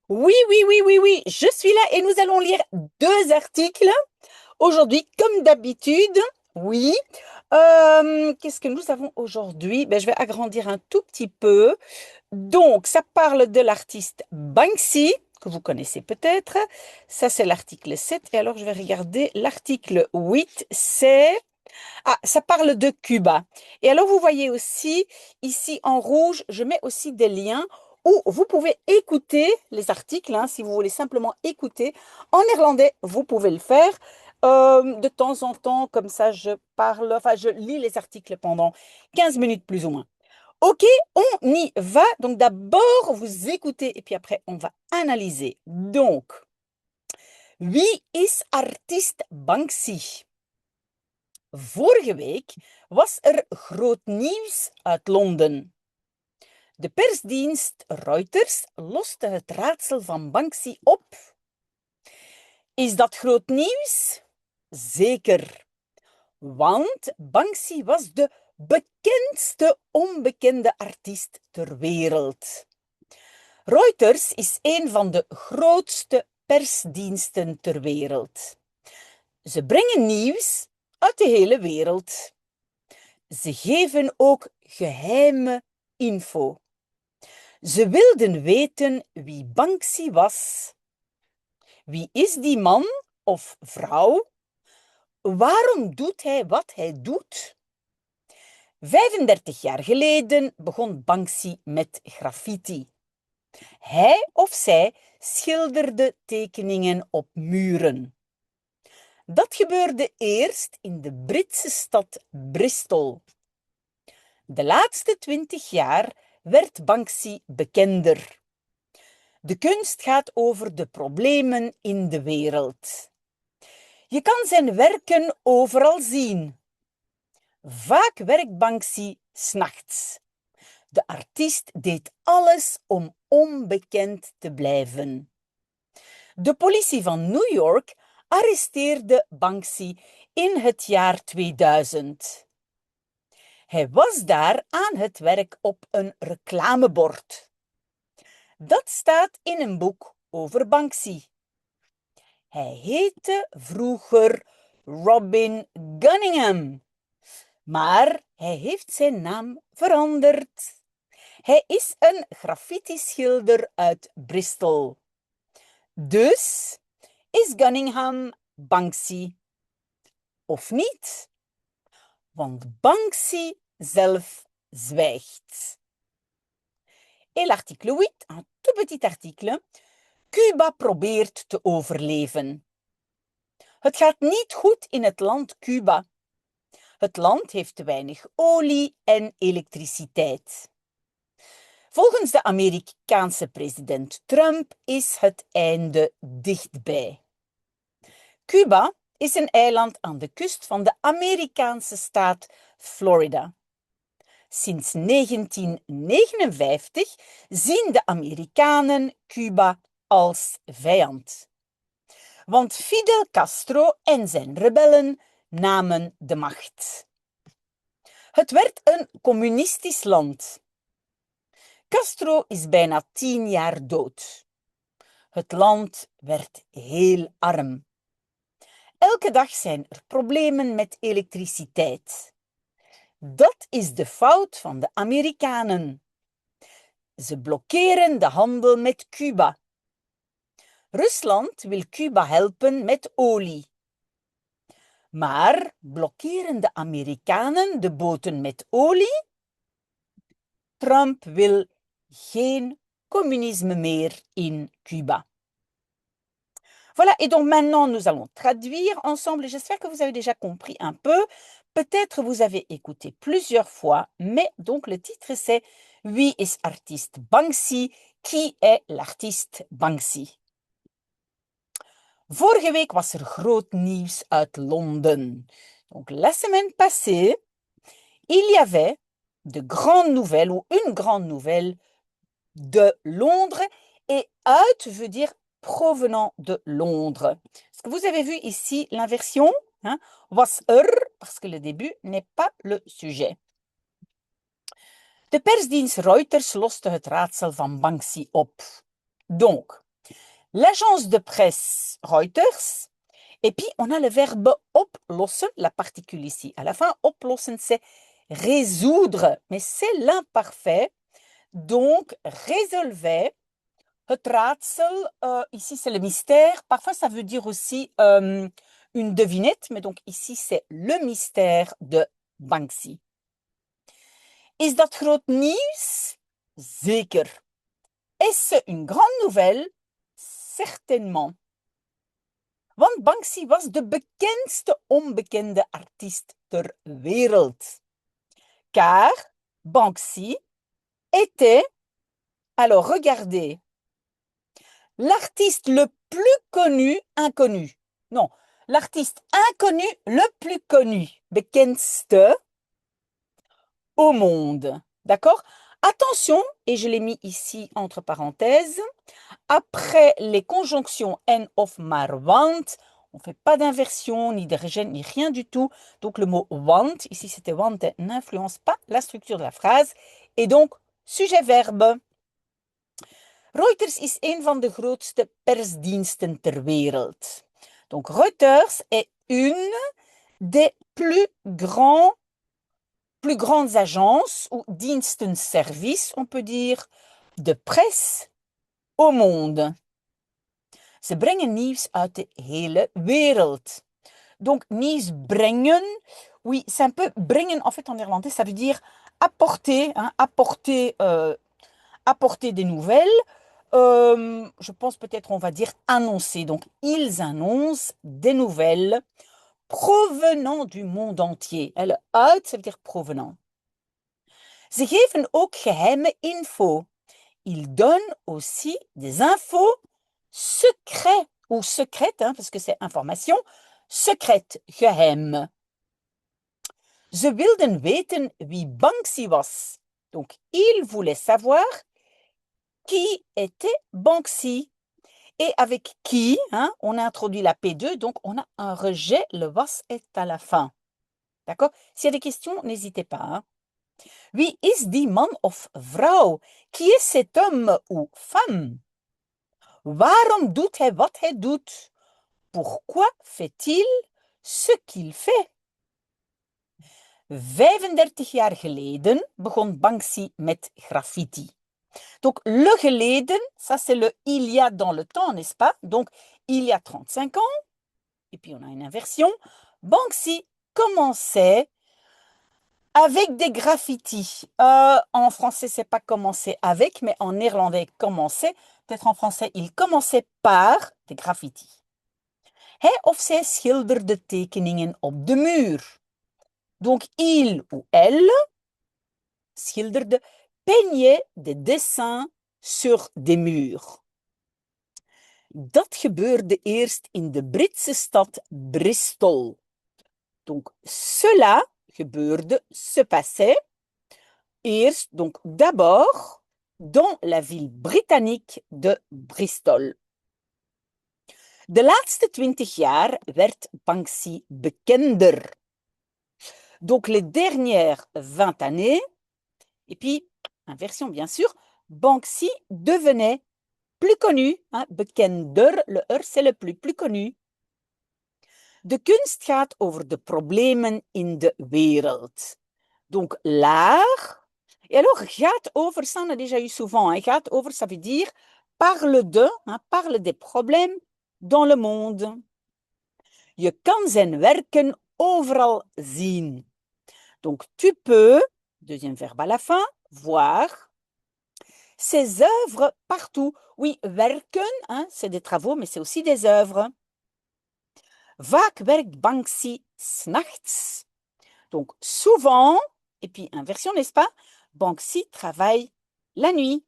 Oui, oui, oui, oui, oui, je suis là et nous allons lire deux articles aujourd'hui, comme d'habitude. Oui. Qu'est-ce que nous avons aujourd'hui? Je vais agrandir un tout petit peu. Donc, ça parle de l'artiste Banksy, que vous connaissez peut-être. Ça, c'est l'article 7. Et alors, je vais regarder l'article 8. Ça parle de Cuba. Et alors, vous voyez aussi, ici en rouge, je mets aussi des liens où vous pouvez écouter les articles, hein, si vous voulez simplement écouter. En néerlandais, vous pouvez le faire. De temps en temps, comme ça, je lis les articles pendant 15 minutes plus ou moins. Ok, on y va. Donc d'abord, vous écoutez et puis après, on va analyser. Donc, wie is artiest Banksy? Vorige week was er groot nieuws uit Londen. De persdienst Reuters loste het raadsel van Banksy op. Is dat groot nieuws? Zeker, want Banksy was de bekendste onbekende artiest ter wereld. Reuters is een van de grootste persdiensten ter wereld. Ze brengen nieuws uit de hele wereld. Ze geven ook geheime info. Ze wilden weten wie Banksy was. Wie is die man of vrouw? Waarom doet hij wat hij doet? 35 jaar geleden begon Banksy met graffiti. Hij of zij schilderde tekeningen op muren. Dat gebeurde eerst in de Britse stad Bristol. De laatste 20 jaar werd Banksy bekender. De kunst gaat over de problemen in de wereld. Je kan zijn werken overal zien. Vaak werkt Banksy 's nachts. De artiest deed alles om onbekend te blijven. De politie van New York arresteerde Banksy in het jaar 2000. Hij was daar aan het werk op een reclamebord. Dat staat in een boek over Banksy. Hij heette vroeger Robin Gunningham, maar hij heeft zijn naam veranderd. Hij is een graffiti-schilder uit Bristol. Dus is Gunningham Banksy of niet? Want Banksy zelf zwijgt. Et l'article 8, un tout petit article. Cuba probeert te overleven. Het gaat niet goed in het land Cuba. Het land heeft te weinig olie en elektriciteit. Volgens de Amerikaanse president Trump is het einde dichtbij. Cuba is een eiland aan de kust van de Amerikaanse staat Florida. Sinds 1959 zien de Amerikanen Cuba als vijand. Want Fidel Castro en zijn rebellen namen de macht. Het werd een communistisch land. Castro is bijna 10 jaar dood. Het land werd heel arm. Elke dag zijn er problemen met elektriciteit. Dat is de fout van de Amerikanen. Ze blokkeren de handel met Cuba. Rusland wil Cuba helpen met olie. Maar blokkeren de Amerikanen de boten met olie? Trump wil geen communisme meer in Cuba. Voilà, et donc maintenant nous allons traduire ensemble et j'espère que vous avez déjà compris un peu. Peut-être vous avez écouté plusieurs fois, mais donc le titre c'est Wie is artiest Banksy? Qui est l'artiste Banksy? Vorige week was er groot nieuws uit Londen. Donc la semaine passée, il y avait de grandes nouvelles ou une grande nouvelle de Londres et uit veut dire provenant de Londres. Est-ce que vous avez vu ici l'inversion? Was er, parce que le début n'est pas le sujet. De persdienst Reuters loste het raadsel van Banksy op. Donc, l'agence de presse Reuters. Et puis, on a le verbe oplossen, la particule ici. À la fin, oplossen, c'est résoudre, mais c'est l'imparfait. Donc, résolvait. Het raadsel, ici, c'est le mystère. Parfois, ça veut dire aussi une devinette, mais donc ici, c'est le mystère de Banksy. Is dat groot nieuws? Zeker. Est-ce une grande nouvelle? Certainement. Want Banksy was de bekendste onbekende artiest ter wereld. Car Banksy était, alors regardez, l'artiste le plus connu, inconnu. Non, l'artiste inconnu le plus connu, bekendste, au monde. D'accord? Attention, et je l'ai mis ici entre parenthèses, après les conjonctions en of maar want, on ne fait pas d'inversion, ni de régène, ni rien du tout. Donc le mot want, ici c'était want, n'influence pas la structure de la phrase. Et donc, sujet-verbe. Reuters is een van de grootste persdiensten ter wereld. Donc Reuters est une des plus grandes agences ou dienstenservices, on peut dire, de presse au monde. Ze brengen nieuws uit de hele wereld. Donc, nieuws brengen, oui, c'est un peu brengen, en fait, en néerlandais, ça veut dire apporter, hein, apporter des nouvelles. Je pense peut-être on va dire annoncer. Donc, ils annoncent des nouvelles provenant du monde entier. Le uit, ça veut dire provenant. Ze geven ook geheime info. Ils donnent aussi des infos secrets ou secrètes, hein, parce que c'est information, secrète, geheim. Ze wilden weten wie Banksy was. Donc, ils voulaient savoir qui était Banksy. Et avec qui, hein, on a introduit la P2, donc on a un rejet, le was est à la fin. D'accord? S'il y a des questions, n'hésitez pas. Hein. Wie is die man of vrouw? Qui est cet homme ou femme? Waarom doet hij wat hij doet? Pourquoi fait-il ce qu'il fait? 35 jaar geleden begon Banksy met graffiti. Donc, le geleden, ça c'est le il y a dans le temps, n'est-ce pas? Donc, il y a 35 ans, et puis on a une inversion. Banksy commençait avec des graffitis. En français, c'est pas commencer avec, mais en néerlandais, commencer. Peut-être en français, il commençait par des graffitis. Hij of zij schilderde tekeningen op de muur. Donc, il ou elle schilderde, peignait des dessins sur des murs. Dat gebeurde eerst in de Britse stad Bristol. Donc, cela gebeurde, se passait, eerst, donc d'abord, dans la ville britannique de Bristol. De laatste 20 jaar werd Banksy bekender. Donc, les dernières 20 années, et puis, inversion bien sûr, Banksy devenait plus connu. Hein, bekender, le c'est le plus connu. De kunst gaat over de problemen in de wereld. Donc, l'art. Et alors, gaat over, ça on a déjà eu souvent. Hein, gaat over, ça veut dire parle de, hein, parle des problèmes dans le monde. Je kan zijn werken overal zien. Donc, tu peux, deuxième verbe à la fin, voir ses œuvres partout. Oui, werken, hein, c'est des travaux, mais c'est aussi des œuvres. Vaak werkt Banksy 's nachts. Donc, souvent, et puis inversion, n'est-ce pas? Banksy travaille la nuit.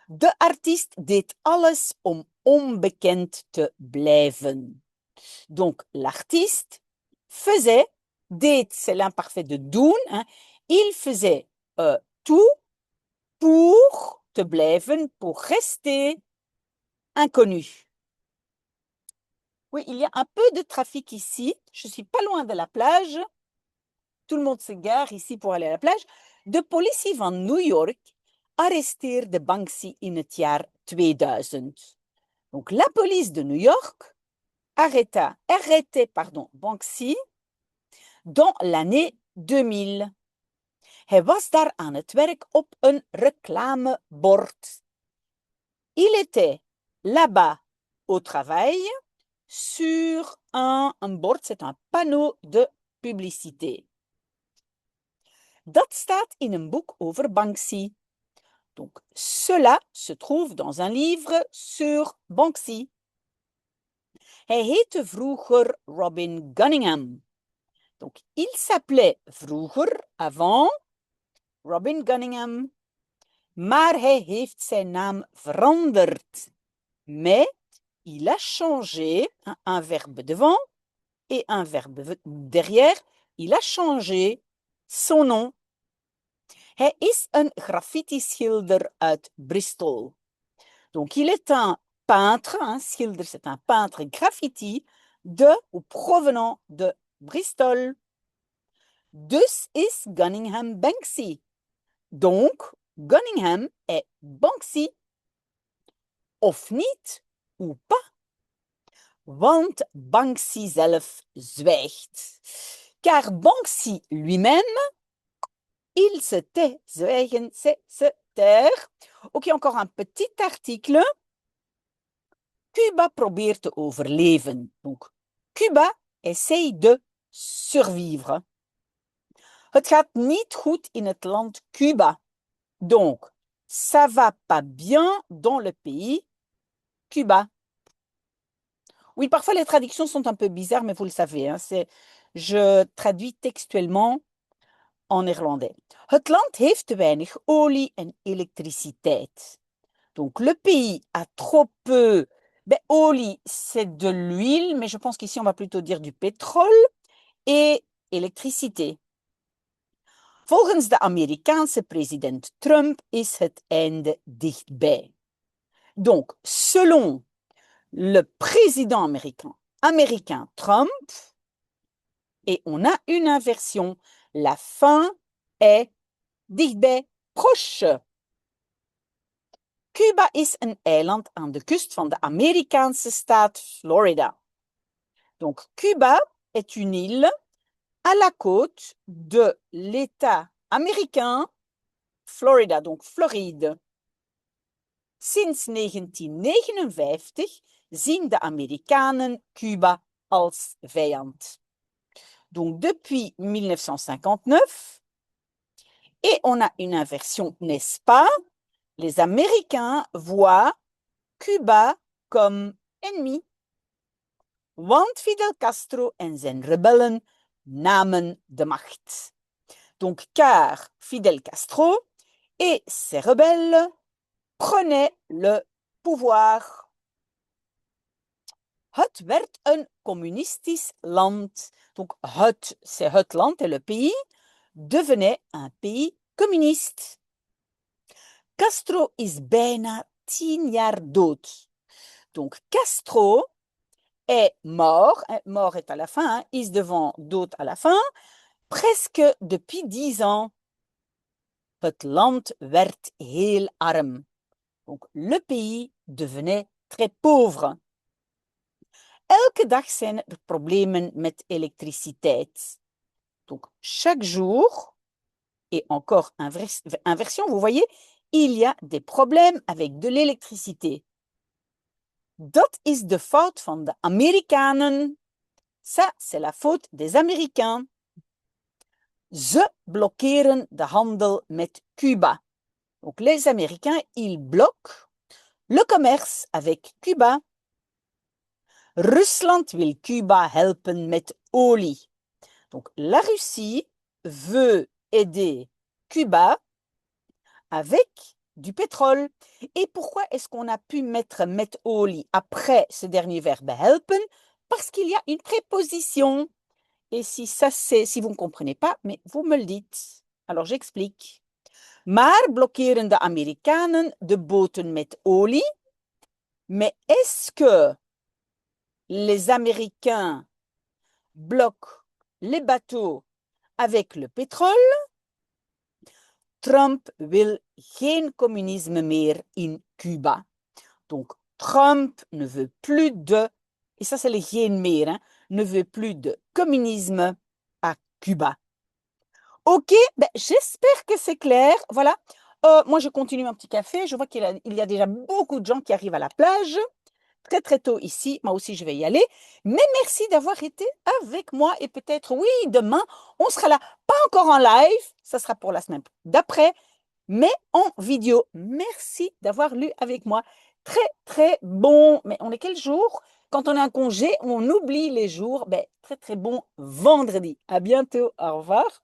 De artiest deed alles om onbekend te blijven. Donc, l'artiste faisait, deed, c'est l'imparfait de doen, hein, il faisait tout pour te blijven, pour rester inconnu. Oui, il y a un peu de trafic ici. Je ne suis pas loin de la plage. Tout le monde se gare ici pour aller à la plage. De politie van New York arresteerde Banksy in het jaar 2000. Donc, la police de New York arrêtait Banksy dans l'année 2000. Hij was daar aan het werk op een reclamebord. Il était là-bas au travail sur un bord, c'est un panneau de publicité. Dat staat in een boek over Banksy. Donc, cela se trouve dans un livre sur Banksy. Hij heette vroeger Robin Gunningham. Donc, il s'appelait vroeger, avant, Robin Gunningham. Maar hij heeft zijn naam veranderd. Mais il a changé, un verbe devant et un verbe derrière. Il a changé son nom. Hij is een graffiti-schilder uit Bristol. Donc, il est un peintre, un schilder, c'est un peintre graffiti de ou provenant de Bristol. Dus is Gunningham Banksy. Donc, Gunningham est Banksy. Of niet, ou pas. Want Banksy zelf zwijgt. Car Banksy lui-même, il se tait. Zwijgen, c'est se taire. Ok, encore un petit article. Cuba probeert te overleven. Donc, Cuba essaye de survivre. Het gaat niet goed in het land Cuba. Donc, ça va pas bien dans le pays Cuba. Oui, parfois les traductions sont un peu bizarres, mais vous le savez, hein, je traduis textuellement en néerlandais. Het land heeft te weinig olie en elektriciteit. Donc, le pays a trop peu. Olie, c'est de l'huile, mais je pense qu'ici, on va plutôt dire du pétrole et électricité. Volgens de Amerikaanse president Trump is het einde dichtbij. Donc, selon le président américain Trump, et on a une inversion, la fin est dichtbij, proche. Cuba is een eiland aan de kust van de Amerikaanse staat Florida. Donc, Cuba est une île à la côte de l'État américain Florida, donc Floride. Sinds 1959 zien de Amerikanen Cuba als vijand. Donc, depuis 1959, et on a une inversion, n'est-ce pas? Les Américains voient Cuba comme ennemi. Want Fidel Castro en zijn rebellen namen de macht. Donc, car Fidel Castro et ses rebelles prenaient le pouvoir. Het werd een communistisch land. Donc, c'est het land et le pays devenait un pays communiste. Castro is bijna 10 jaar dood. Donc, Castro est mort. Mort est à la fin, hein, is devant, dood à la fin, presque depuis 10 ans. Het land werd heel arm. Donc, le pays devenait très pauvre. Elke dag zijn er problemen met elektriciteit. Donc, chaque jour, et encore inversion, vous voyez, il y a des problèmes avec de l'électricité. Dat is de fout van de Amerikanen. Ça, c'est la faute des Américains. Ze blokkeren de handel met Cuba. Donc, les Américains, ils bloquent le commerce avec Cuba. Rusland wil Cuba helpen met olie. Donc, la Russie veut aider Cuba avec du pétrole. Et pourquoi est-ce qu'on a pu mettre met olie après ce dernier verbe helpen? Parce qu'il y a une préposition. Et si vous ne comprenez pas, mais vous me le dites. Alors, j'explique. Maar blokkeren de Amerikanen de boten met olie? Mais est-ce que les Américains bloquent les bateaux avec le pétrole? Trump wil geen communisme meer in Cuba. Donc, Trump ne veut plus de, et ça c'est les geen meer, hein, ne veut plus de communisme à Cuba. Ok, ben, j'espère que c'est clair. Voilà. Moi, je continue un petit café. Je vois il y a déjà beaucoup de gens qui arrivent à la plage. Très, très tôt ici. Moi aussi, je vais y aller. Mais merci d'avoir été avec moi. Et peut-être, oui, demain, on sera là. Pas encore en live. Ça sera pour la semaine d'après, mais en vidéo. Merci d'avoir lu avec moi. Très, très bon. Mais on est quel jour? Quand on a un congé, on oublie les jours. Ben, très, très bon vendredi. À bientôt. Au revoir.